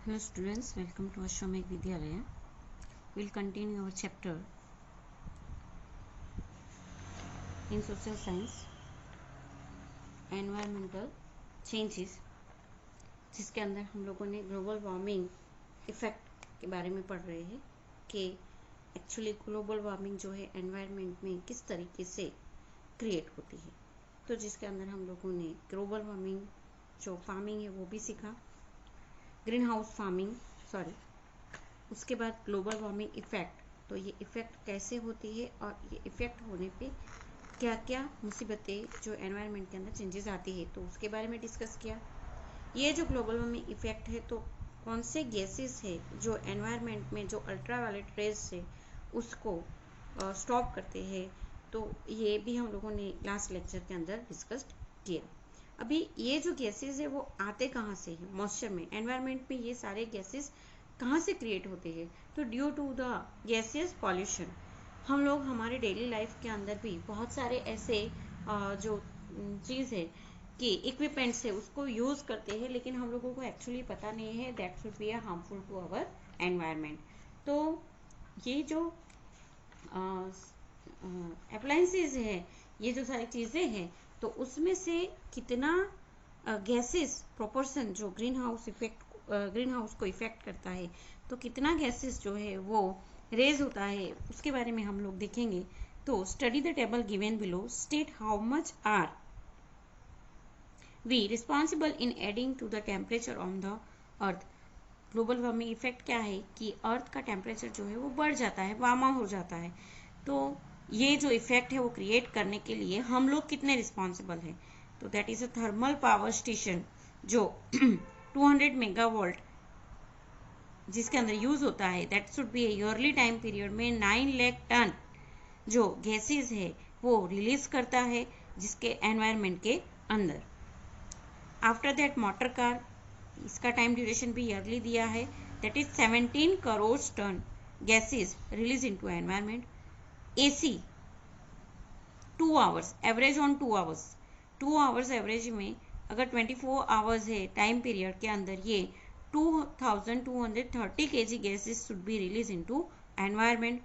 Hello students, welcome to Ashwamek Vidyalaya. We'll continue our chapter in social science, environmental changes, जिसके अंदर हम लोगों ने ग्लोबल वार्मिंग इफेक्ट के बारे में पढ़ रहे हैं कि एक्चुअली ग्लोबल वार्मिंग जो है एनवायरनमेंट में किस तरीके से क्रिएट होती है। तो जिसके अंदर हम लोगों ने ग्लोबल वार्मिंग जो फार्मिंग है वो भी सीखा, ग्रीन हाउस फार्मिंग उसके बाद ग्लोबल वार्मिंग इफेक्ट, तो ये इफेक्ट कैसे होती है और ये इफेक्ट होने पे क्या क्या मुसीबतें जो एनवायरनमेंट के अंदर चेंजेस आती है तो उसके बारे में डिस्कस किया। ये जो ग्लोबल वार्मिंग इफेक्ट है तो कौन से गैसेस है जो एनवायरनमेंट में जो अल्ट्रावायलेट रेज है उसको स्टॉप करते हैं, तो ये भी हम लोगों ने लास्ट लेक्चर के अंदर डिस्कस किया। अभी ये जो गैसेस है वो आते कहाँ से है? मॉइस्चर में, एनवायरनमेंट में ये सारे गैसेस कहाँ से क्रिएट होते हैं? तो due to the gaseous pollution हम लोग हमारे डेली लाइफ के अंदर भी बहुत सारे ऐसे जो चीज़ है कि इक्विपमेंट्स है उसको यूज़ करते हैं, लेकिन हम लोगों को एक्चुअली पता नहीं है that should be harmful to our environment. तो ये जो अप्लायंसेज है, ये जो सारी चीज़ें हैं, तो उसमें से कितना गैसेस प्रोपोर्शन जो ग्रीन हाउस को इफेक्ट करता है, तो कितना गैसेस जो है वो रेज होता है उसके बारे में हम लोग देखेंगे। तो study the table given below, state how much are we responsible in adding to the temperature on the earth. Global warming effect क्या है कि अर्थ का टेम्परेचर जो है वो बढ़ जाता है, वार्म हो जाता है। तो ये जो इफेक्ट है वो क्रिएट करने के लिए हम लोग कितने रिस्पॉन्सिबल हैं? तो that is a thermal power station जो 200 मेगावाट जिसके अंदर यूज होता है, that should B yearly time period में 9 लाख टन जो गैसेस है वो रिलीज करता है जिसके एनवायरनमेंट के अंदर। आफ्टर दैट मोटर कार, इसका टाइम ड्यूरेशन भी ईयरली दिया है, that is 17 crore ton gases release into environment. AC 2 hours average on 2 hours, 2 hours average में अगर 24 आवर्स है टाइम पीरियड के अंदर, ये 2230 kg gases should be release into environment.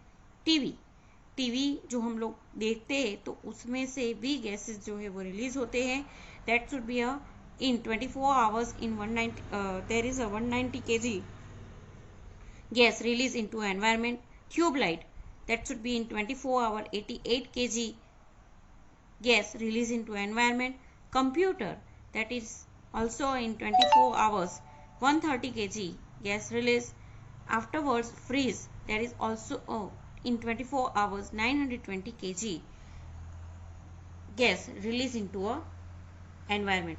TV जो हम लोग देखते हैं तो उसमें से भी गैसेस जो है वो रिलीज होते हैं, that should B in 24 hours in 190 there is a 190 kg gas release into environment. Tube light, that should be in 24 hour 88 kg gas release into environment. Computer, that is also in 24 hours 130 kg gas release. Afterwards freeze, that is also in 24 hours 920 kg gas release into a environment.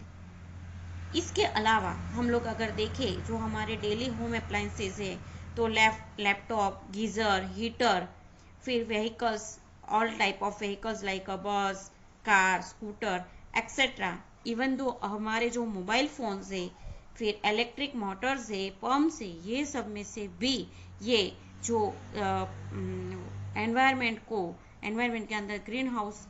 इसके अलावा हम लोग अगर देखें जो हमारे daily home appliances है, तो लैपटॉप, गीज़र, हीटर, फिर vehicles, all type of vehicles like अ बस, car, scooter etcetera, even though हमारे जो मोबाइल फोन्स है, फिर इलेक्ट्रिक मोटर्स है, पंप्स है, ये सब में से भी ये जो एनवायरनमेंट के अंदर green house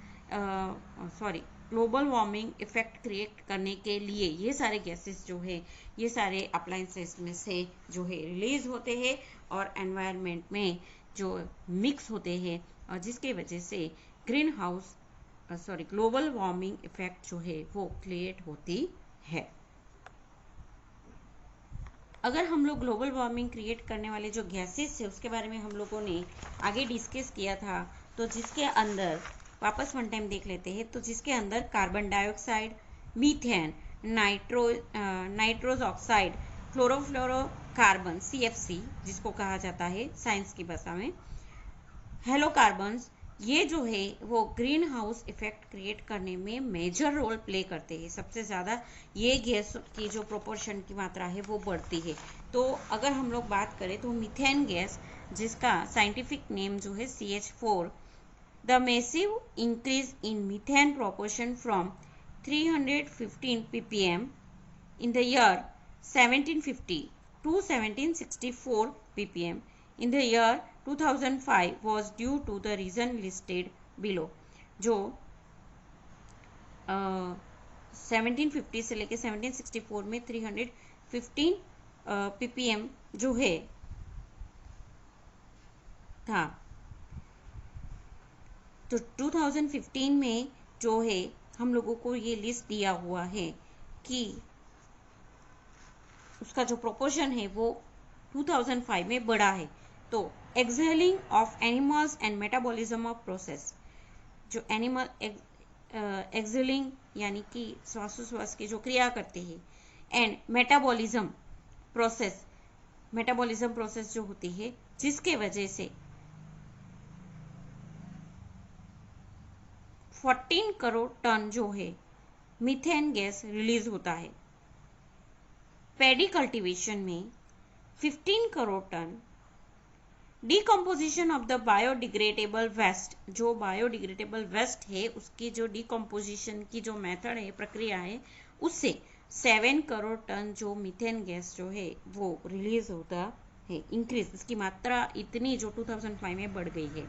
global warming effect create करने के लिए ये सारे गैसेस जो है ये सारे अप्लायंसेस में से जो है रिलीज होते हैं और एनवायरनमेंट में जो मिक्स होते हैं, और जिसके वजह से ग्लोबल वार्मिंग इफेक्ट जो है वो क्रिएट होती है। अगर हम लोग ग्लोबल वार्मिंग क्रिएट करने वाले जो गैसेस है उसके बारे में हम लोगों ने आगे डिस्कस किया था, तो जिसके अंदर वापस वन टाइम देख लेते हैं, तो जिसके अंदर carbon dioxide, methane, nitrous oxide, chlorofluorocarbon CFC जिसको कहा जाता है साइंस की भाषा में, हेलोकार्बन्स, ये जो है वो ग्रीन हाउस इफेक्ट क्रिएट करने में मेजर रोल प्ले करते हैं। सबसे ज़्यादा ये गैस की जो प्रोपोर्शन की मात्रा है वो बढ़ती है। तो अगर हम लोग बात करें तो मीथेन गैस, जिसका साइंटिफिक नेम जो है CH4, the massive increase in methane proportion from 315 ppm in the year 1750 to 1764 ppm in the year 2005 was due to the reason listed below। जो 1750 से लेके 1764 में 315 ppm जो है था। तो 2015 में जो है हम लोगों को ये लिस्ट दिया हुआ है कि उसका जो प्रोपोर्शन है वो 2005 में बढ़ा है। तो exhaling of animals and metabolism of process, जो एनिमल एक्सहेलिंग यानी कि श्वासोश्वास की जो क्रिया करते हैं, एंड मेटाबॉलिज्म प्रोसेस जो होती है, जिसके वजह से 14 करोड़ टन जो है मीथेन गैस रिलीज होता है। पैडी कल्टीवेशन में 15 crore ton, decomposition of the biodegradable waste, जो बायोडिग्रेडेबल वेस्ट है उसकी जो डिकम्पोजिशन की जो मेथड है, प्रक्रिया है, उससे 7 करोड़ टन जो मीथेन गैस जो है वो रिलीज होता है। इंक्रीज, इसकी मात्रा इतनी जो 2005 में बढ़ गई है।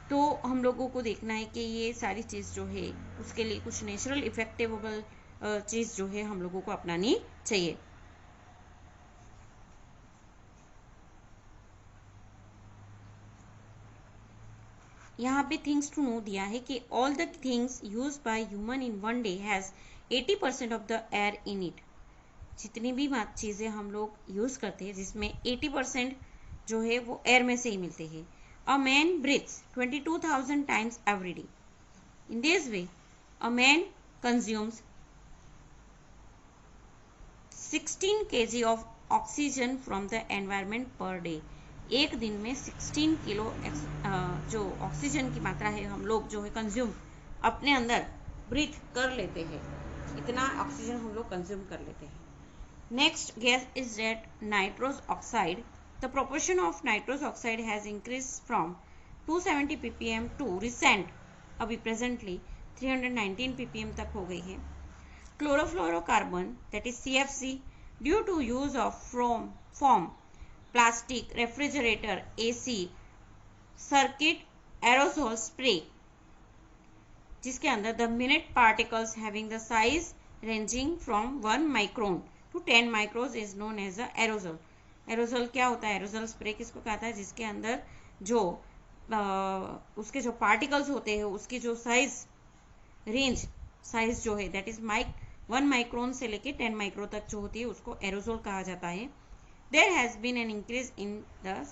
तो हम लोगों को देखना है कि ये सारी चीज़ जो है उसके लिए कुछ नेचुरल इफेक्टेबल चीज़ जो है हम लोगों को अपनानी चाहिए। यहाँ पे थिंग्स टू नो दिया है कि all the things use by human in one day has 80% of the air in it. जितनी भी चीज़ें हम लोग यूज करते हैं जिसमें 80% जो है वो एयर में से ही मिलते हैं। A man breathes 22,000 times every day. In this way a man consumes 16 kg of oxygen from the environment per day. एक दिन में 16 किलो जो ऑक्सीजन की मात्रा है हम लोग जो है कंज्यूम अपने अंदर ब्रीथ कर लेते हैं, इतना ऑक्सीजन हम लोग कंज्यूम कर लेते हैं। Next gas is that nitrous oxide. The proportion of nitrous oxide has increase from 270 ppm to recent अभी प्रेजेंटली 319 ppm तक हो गई है। Chlorofluorocarbon that is CFC due to use of foam, plastic, refrigerator, AC, circuit, aerosol spray, जिसके अंदर the minute particles having the size ranging from 1 micron to 10 micron is known as a aerosol. Aerosol क्या होता है? Aerosol spray किसको कहता है? जिसके अंदर जो उसके जो पार्टिकल्स होते हैं उसकी जो साइज जो है दैट इज 1 माइक्रोन से लेके 10 माइक्रो तक जो होती है उसको एरोसोल कहा जाता है। There has been an increase in the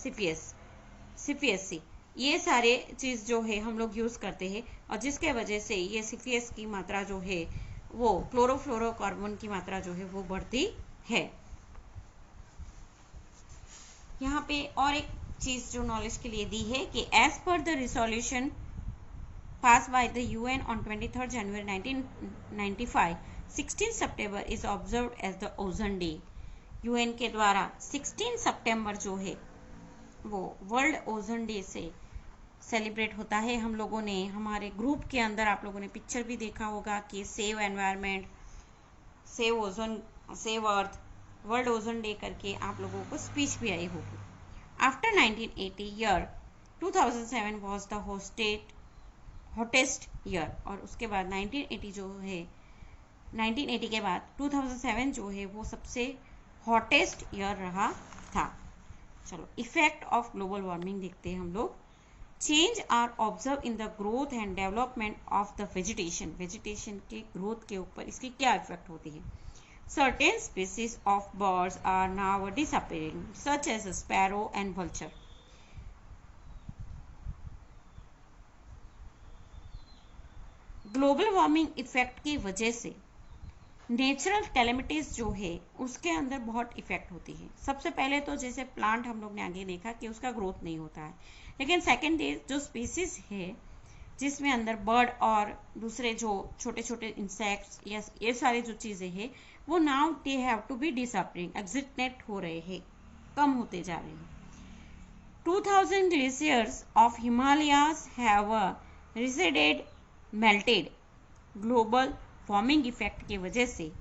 CPSC। ये सारे चीज जो है हम लोग यूज करते हैं और जिसके वजह से ये CPS की मात्रा जो है वो क्लोरोफ्लोरोकार्बन की मात्रा जो है वो बढ़ती है। यहाँ पे और एक चीज जो नॉलेज के लिए दी है कि as per the resolution passed by the UN on 23rd January 1995, 16 September is observed as the Ozone Day। UN के द्वारा 16 सितंबर जो है वो वर्ल्ड ओजोन डे से सेलिब्रेट होता है। हम लोगों ने हमारे ग्रुप के अंदर आप लोगों ने पिक्चर भी देखा होगा कि save environment, save ozone, save earth, world ozone day करके आप लोगों को स्पीच भी आई होगी। After 1980 year 2007 was the hottest year, और उसके बाद 1980 जो है 1980 के बाद 2007 जो है वो सबसे हॉटेस्ट ईयर रहा था। चलो इफेक्ट ऑफ ग्लोबल वार्मिंग देखते हैं हम लोग। Change are observe in the growth and development of the vegetation के ग्रोथ के ऊपर इसकी क्या इफेक्ट होती है। Certain species of birds are now disappearing such as sparrow and vulture. Global warming effect की वजह से नेचुरल कैलेमिटीज जो है उसके अंदर बहुत इफेक्ट होती है। सबसे पहले तो जैसे प्लांट हम लोग ने आगे देखा कि उसका ग्रोथ नहीं होता है, लेकिन सेकेंड जो स्पीसीज है जिसमें अंदर बर्ड और दूसरे जो छोटे छोटे इंसेक्ट्स या ये सारी जो चीजें हैं वो now they have to be disappearing, existent हो रहे हैं, कम होते जा रहे हैं। 2000 glaciers of Himalayas have receded, melted. Global warming effect की वजह से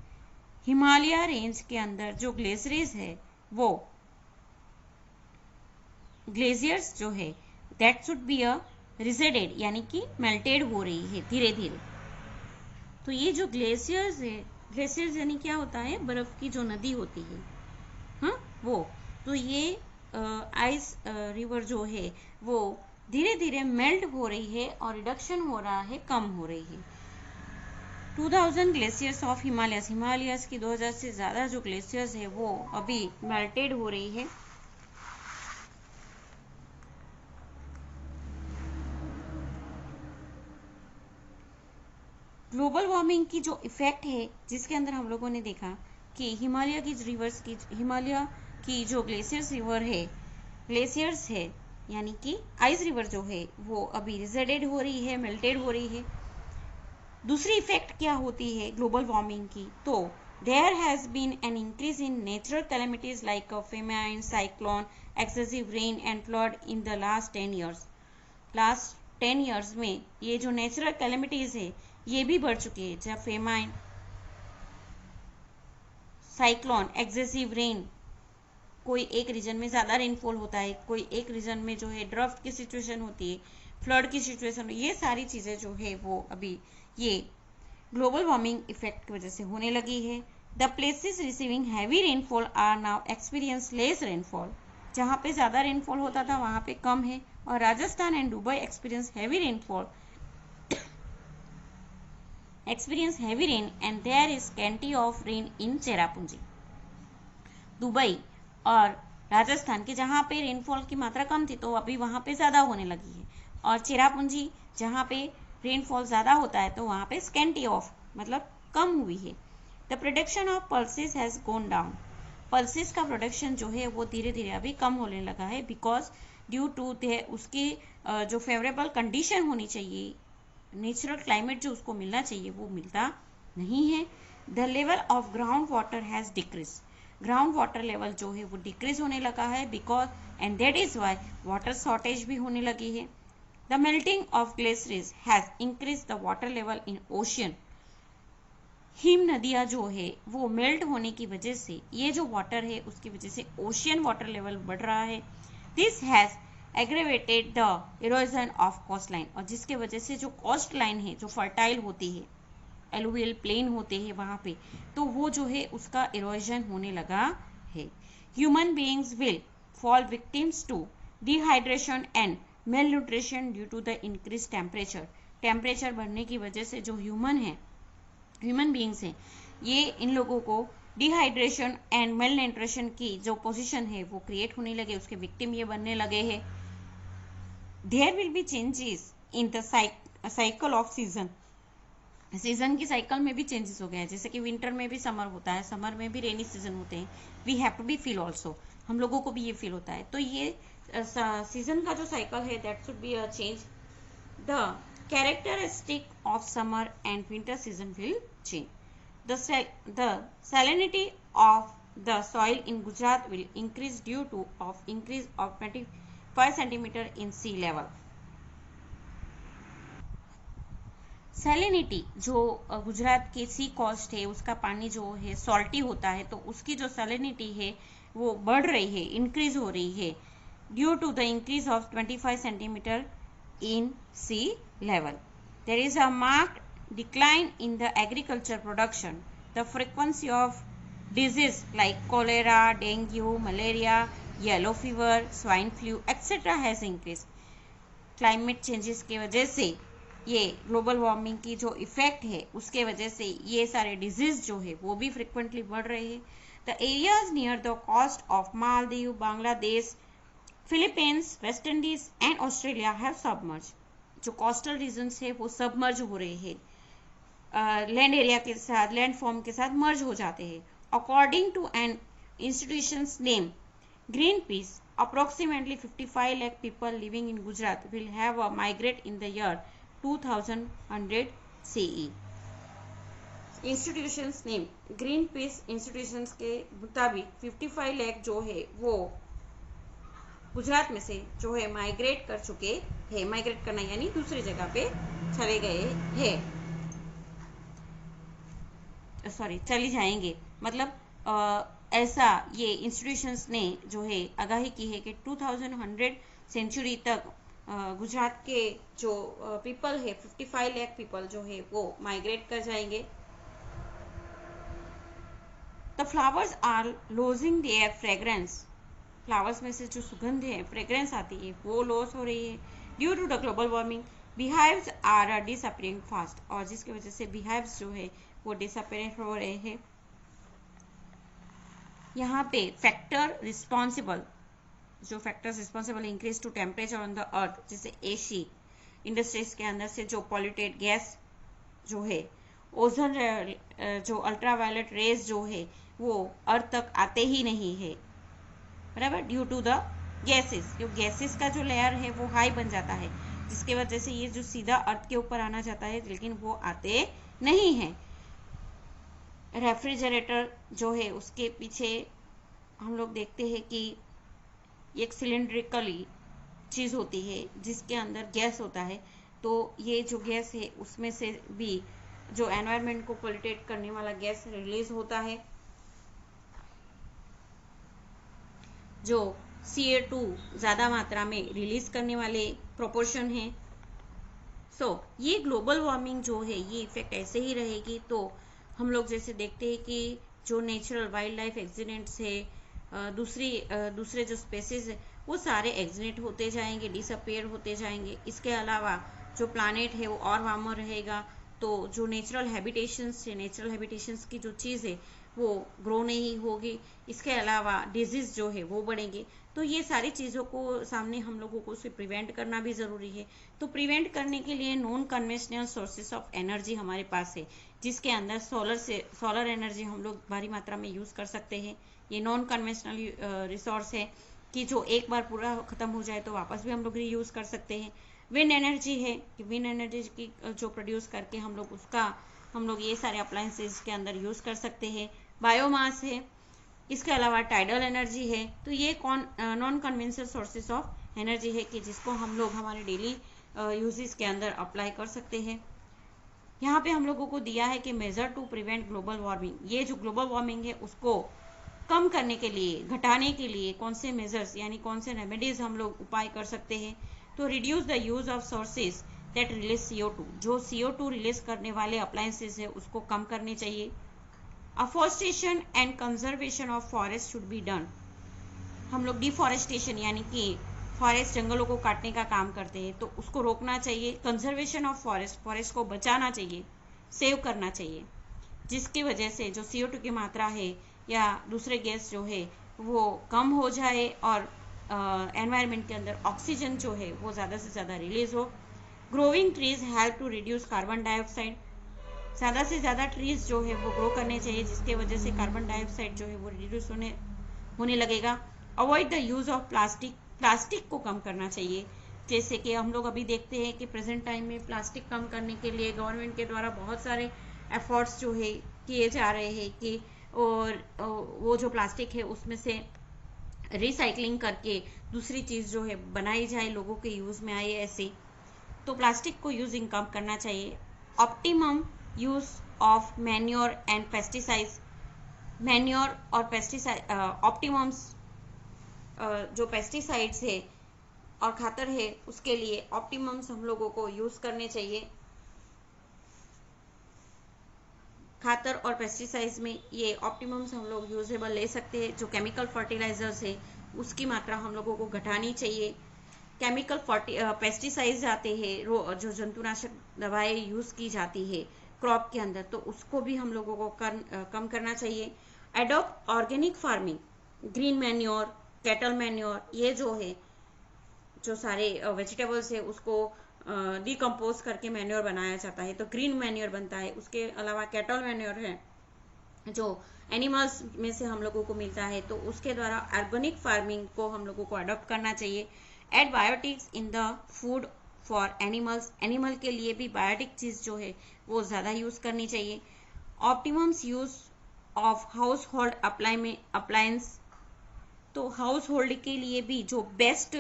हिमालय रेंज के अंदर जो ग्लेशियर्स है वो ग्लेशियर्स जो है दैट शुड बी अ रिसेडेड यानी कि मेल्टेड हो रही है धीरे धीरे। तो ये जो ग्लेशियर्स है, ग्लेशियर्स यानी क्या होता है? बर्फ की जो नदी होती है, वो, तो ये आइस रिवर जो है वो धीरे धीरे मेल्ट हो रही है और रिडक्शन हो रहा है, कम हो रही है। 2000 ग्लेशियर्स ऑफ हिमालयस, हिमालयस की 2000 से ज़्यादा जो ग्लेशियर्स है वो अभी मेल्टेड हो रही है। ग्लोबल वार्मिंग की जो इफेक्ट है, जिसके अंदर हम लोगों ने देखा कि हिमालय की रिवर्स की, हिमालय की जो ग्लेशियर्स रिवर है, ग्लेशियर्स है यानी कि आइस रिवर जो है वो अभी रिजेडेड हो रही है, मेल्टेड हो रही है। दूसरी इफेक्ट क्या होती है ग्लोबल वार्मिंग की, तो there has been an increase in natural calamities like famine, cyclone, excessive rain and flood in the last 10 years. Last 10 years में ये जो नेचुरल कैलेमिटीज है ये भी बढ़ चुकी है, जब फेमाइन, साइक्लोन, एक्सेसिव रेन, कोई एक रीजन में ज़्यादा रेनफॉल होता है, कोई एक रीजन में जो है ड्राफ्ट की सिचुएशन होती है, फ्लड की सिचुएशन, ये सारी चीज़ें जो है वो अभी ये ग्लोबल वार्मिंग इफेक्ट की वजह से होने लगी है। The places receiving heavy rainfall are now experience less rainfall. जहाँ पे ज़्यादा रेनफॉल होता था वहाँ पे कम है, और Rajasthan and Dubai experience heavy rainfall, rain and there is scanty of rain in Cherrapunji. Dubai और राजस्थान के जहाँ पे रेनफॉल की मात्रा कम थी तो अभी वहाँ पे ज़्यादा होने लगी है, और चेरापूंजी जहाँ पे रेनफॉल ज़्यादा होता है तो वहाँ पे स्कैंटी ऑफ मतलब कम हुई है। The production of pulses has gone down. Pulses का प्रोडक्शन जो है वो धीरे धीरे अभी कम होने लगा है, बिकॉज ड्यू टू उसकी जो फेवरेबल कंडीशन होनी चाहिए, नेचुरल क्लाइमेट जो उसको मिलना चाहिए वो मिलता नहीं है। The level of ground water has decrease. Ground water level जो है वो डिक्रीज होने लगा है, because and that is why water shortage भी होने लगी है। The melting of glaciers has increase the water level in ocean. Him नदियाँ जो है वो मेल्ट होने की वजह से ये जो वाटर है उसकी वजह से ओशियन वाटर लेवल बढ़ रहा है। This has aggravated the erosion of coast line, और जिसके वजह से जो कोस्ट लाइन है जो फर्टाइल होती है, एलुवियल प्लेन होते हैं वहाँ पे, तो वो जो है उसका इरोजन होने लगा है। Human beings will fall victims to dehydration and malnutrition due to the increase temperature. Temperature बढ़ने की वजह से जो ह्यूमन बीइंग्स हैं, ये इन लोगों को डिहाइड्रेशन एंड मेल न्यूट्रिशन की जो पोजीशन है वो क्रिएट होने लगे, उसके विक्टिम ये बनने लगे हैं। There will be changes in the cycle of season की साइकिल में भी चेंजेस हो गया है, जैसे कि विंटर में भी समर होता है, समर में भी रेनी सीजन होते हैं, we have to be feel also, हम लोगों को भी ये फील होता है। तो ये सीजन का जो साइकिल है that should be a change. The characteristic of summer and winter season will change. The salinity of the soil in Gujarat will increase due to increase of 25 centimeter in sea level. Salinity जो गुजरात के सी coast है उसका पानी जो है salty होता है, तो उसकी जो सैलिनिटी है वो बढ़ रही है, इंक्रीज हो रही है due to the increase of 25 centimetre in sea level. There is a marked decline in the agriculture production. The frequency of disease like cholera, dengue, malaria, yellow fever, swine flu etcetera has increase. Climate changes की वजह से, ये global warming की जो effect है उसके वजह से ये सारे डिजीज जो है वो भी फ्रिक्वेंटली बढ़ रहे हैं। The areas near the coast of Maldives, Bangladesh, Philippines, West Indies and Australia have submerge. जो कोस्टल रीजन्स है वो सबमर्ज हो रहे हैं, लैंड एरिया के साथ, लैंड फॉर्म के साथ मर्ज हो जाते हैं। According to an institutions name Greenpeace, approximately 55 lakh people living in Gujarat will have a migrate in the year 2100 CE. Institutions name green peas institutions के मुताबिक 55 लाख जो है वो गुजरात में से जो है माइग्रेट कर चुके हैं। माइग्रेट करना यानी दूसरी जगह पे चले गए हैं, सॉरी चली जाएंगे, मतलब ऐसा ये इंस्टीट्यूशंस ने जो है आगाही की है कि 2100 सेंचुरी तक गुजरात के जो पीपल है 55 लाख पीपल जो है वो माइग्रेट कर जाएंगे। The flowers are losing their fragrance, flowers में से जो सुगंध है, फ्रेग्रेंस आती है, वो लॉस हो रही है due to the global warming. Beehives are disappearing fast, और जिसकी वजह से बीहाइव्स जो है वो डिसअपियर हो रहे हैं। यहाँ पे फैक्टर रिस्पॉन्सिबल, जो factors responsible increase to temperature on the earth, जैसे एसी इंडस्ट्रीज के अंदर से जो पॉल्यूटेड गैस जो है, ओजोन जो अल्ट्रावायलेट रेज जो है वो अर्थ तक आते ही नहीं है, बराबर, ड्यू टू द गैसेस। जो गैसेस का जो लेयर है वो हाई बन जाता है, जिसके वजह से ये जो सीधा अर्थ के ऊपर आना चाहता है लेकिन वो आते नहीं है। रेफ्रिजरेटर जो है उसके पीछे हम लोग देखते हैं कि एक सिलेंड्रिकली चीज होती है जिसके अंदर गैस होता है, तो ये जो गैस है उसमें से भी जो एनवायरनमेंट को पोल्यूटेट करने वाला गैस रिलीज होता है, जो CO2 ज्यादा मात्रा में रिलीज करने वाले प्रोपोर्शन है। सो ये ग्लोबल वार्मिंग जो है ये इफेक्ट ऐसे ही रहेगी। तो हम लोग जैसे देखते हैं कि जो नेचुरल वाइल्ड लाइफ एक्सीडेंट्स है, दूसरे जो स्पेसीज है वो सारे एक्सीडेंट होते जाएंगे, डिसअपियर होते जाएंगे। इसके अलावा जो प्लानेट है वो और वार्मर रहेगा, तो जो नेचुरल हैबिटेशंस की जो चीज़ है वो ग्रो नहीं होगी। इसके अलावा डिजीज जो है वो बढ़ेंगे। तो ये सारी चीज़ों को सामने हम लोगों को उसे प्रिवेंट करना भी ज़रूरी है। तो प्रिवेंट करने के लिए non conventional sources of energy हमारे पास है, जिसके अंदर सोलर एनर्जी हम लोग भारी मात्रा में यूज़ कर सकते हैं। ये नॉन कन्वेंशनल रिसोर्स है कि जो एक बार पूरा ख़त्म हो जाए तो वापस भी हम लोग रीयूज़ कर सकते हैं। विंड एनर्जी है कि विंड एनर्जी की जो प्रोड्यूस करके हम लोग ये सारे अप्लायंसेस के अंदर यूज़ कर सकते हैं। बायोमास है, इसके अलावा टाइडल एनर्जी है। तो ये non conventional sources of energy है कि जिसको हम लोग हमारे डेली यूजेस के अंदर अप्लाई कर सकते हैं। यहाँ पे हम लोगों को दिया है कि major to prevent global warming. ये जो ग्लोबल वार्मिंग है उसको कम करने के लिए, घटाने के लिए कौन से मेजर्स यानी कौन से रेमेडीज हम लोग उपाय कर सकते हैं। तो reduce the use of sources that release CO2, जो CO2 रिलीज करने वाले अप्लायंसेज है उसको कम करने चाहिए। Afforestation and conservation of forest should be done. हम लोग डिफॉरेस्टेशन यानी कि फॉरेस्ट, जंगलों को काटने का काम करते हैं, तो उसको रोकना चाहिए। कंजर्वेशन ऑफ फॉरेस्ट को बचाना चाहिए, सेव करना चाहिए, जिसकी वजह से जो CO2 की मात्रा है या दूसरे गैस जो है वो कम हो जाए और एनवायरनमेंट के अंदर ऑक्सीजन जो है वो ज़्यादा से ज़्यादा रिलीज हो। Growing trees help to reduce carbon dioxide. ज़्यादा से ज़्यादा ट्रीज जो है वो ग्रो करने चाहिए, जिसके वजह से कार्बन डाइऑक्साइड जो है वो रिड्यूस होने लगेगा। Avoid the use of plastic को कम करना चाहिए। जैसे कि हम लोग अभी देखते हैं कि प्रेजेंट टाइम में प्लास्टिक कम करने के लिए गवर्नमेंट के द्वारा बहुत सारे एफर्ट्स जो है किए जा रहे हैं कि और वो जो प्लास्टिक है उसमें से रिसाइकलिंग करके दूसरी चीज़ जो है बनाई जाए, लोगों के यूज़ में आए ऐसे। तो प्लास्टिक को यूजिंग कम करना चाहिए। Optimum use of manure and pesticides. Manure और पेस्टिसाइड ऑप्टिमम्स जो पेस्टिसाइड्स है और खातर है उसके लिए ऑप्टिमम्स हम लोगों को यूज करने चाहिए। खातर और पेस्टिसाइड्स में ये ऑप्टिमम्स हम लोग यूजेबल ले सकते हैं। जो केमिकल फर्टिलाइजर्स है उसकी मात्रा हम लोगों को घटानी चाहिए। केमिकल पेस्टिसाइड्स आते हैं, जो जंतुनाशक दवाएं यूज की जाती है क्रॉप के अंदर, तो उसको भी हम लोगों को कम करना चाहिए। Adopt organic farming, green manure, cattle manure, ये जो है जो सारे वेजिटेबल्स है उसको डिकम्पोज करके मैन्योर बनाया जाता है, तो ग्रीन मैन्योर बनता है। उसके अलावा कैटल मैन्योर है जो एनिमल्स में से हम लोगों को मिलता है, तो उसके द्वारा ऑर्गेनिक फार्मिंग को हम लोगों को अडॉप्ट करना चाहिए। Add biotics in the food for animals, animal के लिए भी बायोटिक चीज़ जो है वो ज़्यादा यूज़ करनी चाहिए। Optimums use of household appliance, तो हाउस होल्ड के लिए भी जो बेस्ट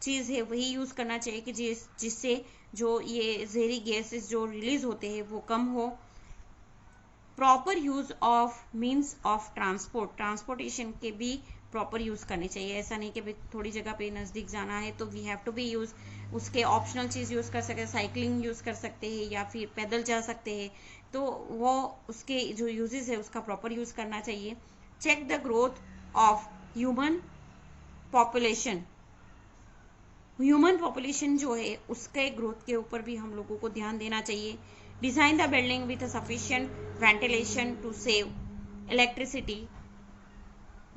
चीज़ है वही यूज़ करना चाहिए कि जिससे जो ये जहरी गैसेस जो रिलीज होते हैं वो कम हो। Proper use of means of transportation के भी प्रॉपर यूज करने चाहिए। ऐसा नहीं कि थोड़ी जगह पे नज़दीक जाना है तो we have to be use, उसके ऑप्शनल चीज़ यूज़ कर सकते हैं, साइकिलिंग यूज़ कर सकते हैं या फिर पैदल जा सकते हैं, तो वो उसके जो यूजेस है उसका प्रॉपर यूज़ करना चाहिए। Check the growth of human population. Human population जो है उसके ग्रोथ के ऊपर भी हम लोगों को ध्यान देना चाहिए। Design the building with sufficient ventilation to save electricity.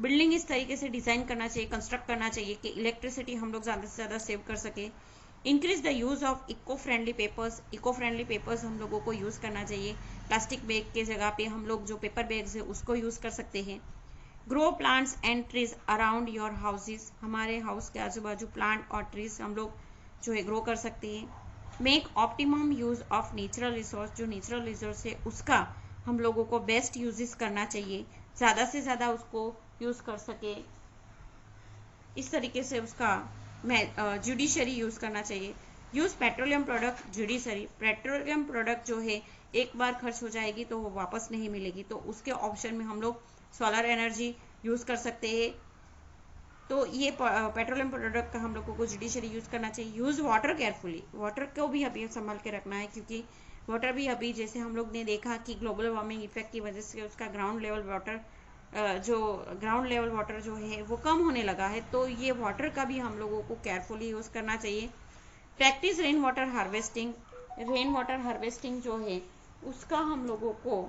Building इस तरीके से डिजाइन करना चाहिए, कंस्ट्रक्ट करना चाहिए कि इलेक्ट्रिसिटी हम लोग ज्यादा से ज्यादा सेव कर सके। Increase the use of eco friendly papers. Eco friendly papers हम लोगों को यूज करना चाहिए। प्लास्टिक बैग के जगह पे हम लोग जो पेपर बैग्स है उसको यूज कर सकते हैं। Grow plants and trees around your houses. हमारे हाउस के आजू बाजू प्लांट और ट्रीज हम लोग जो है ग्रो कर सकते हैं। Make optimum use of natural resource. जो नेचुरल रिसोर्स है उसका हम लोगों को बेस्ट यूजेस करना चाहिए, ज़्यादा से ज़्यादा उसको यूज कर सके, इस तरीके से उसका जुडिशरी यूज करना चाहिए। Use petroleum product judiciary. Petroleum product जो है एक बार खर्च हो जाएगी तो वो वापस नहीं मिलेगी, तो उसके ऑप्शन में हम लोग सोलर एनर्जी यूज कर सकते हैं। तो ये पेट्रोलियम प्रोडक्ट का हम लोगों को जुडिशरी यूज करना चाहिए। Use water carefully. वाटर को भी अभी संभाल के रखना है, क्योंकि वाटर भी अभी जैसे हम लोग ने देखा कि ग्लोबल वार्मिंग इफेक्ट की वजह से उसका ग्राउंड लेवल वाटर जो है वो कम होने लगा है, तो ये वाटर का भी हम लोगों को केयरफुली यूज करना चाहिए। Practice rain water harvesting. Rain water harvesting जो है उसका हम लोगों को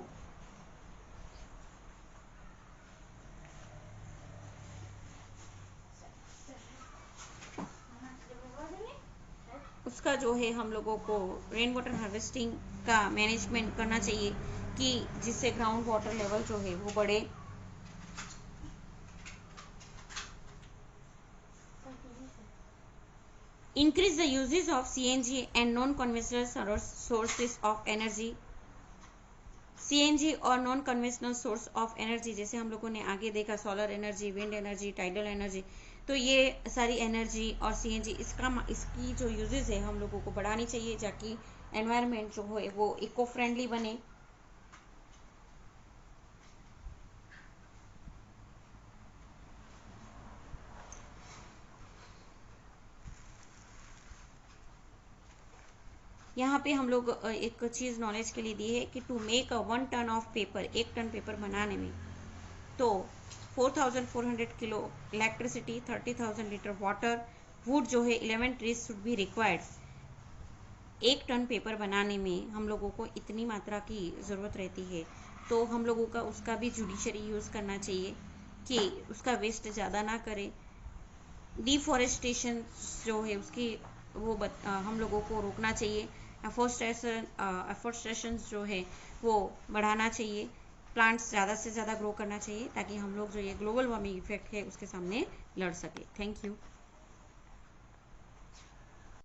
हम लोगों को रेन वाटर हार्वेस्टिंग का मैनेजमेंट करना चाहिए कि जिससे ग्राउंड वाटर लेवल जो है वो बढ़े। Increase the uses of CNG and non conventional sources of energy. CNG और non conventional source of energy, जैसे हम लोगों ने आगे देखा solar energy, wind energy, tidal energy, तो ये सारी एनर्जी और सीएनजी इसकी जो यूजेस है हम लोगों को बढ़ानी चाहिए, ताकि एनवायरनमेंट जो है वो इको फ्रेंडली बने। यहाँ पे हम लोग एक चीज नॉलेज के लिए दी है कि to make 1 ton of paper, 1 ton paper बनाने में तो 4400 kilo electricity, 30,000 litre water, wood जो है 11 trees should be required. 1 ton paper बनाने में हम लोगों को इतनी मात्रा की ज़रूरत रहती है, तो हम लोगों का उसका भी जुडिशरी यूज़ करना चाहिए कि उसका वेस्ट ज़्यादा ना करें। डिफॉरेस्टेशन जो है उसकी हम लोगों को रोकना चाहिए। एफोरेस्टेशन जो है वो बढ़ाना चाहिए। प्लांट्स ज़्यादा से ज़्यादा ग्रो करना चाहिए ताकि हम लोग जो ये ग्लोबल वार्मिंग इफेक्ट है उसके सामने लड़ सके। Thank you.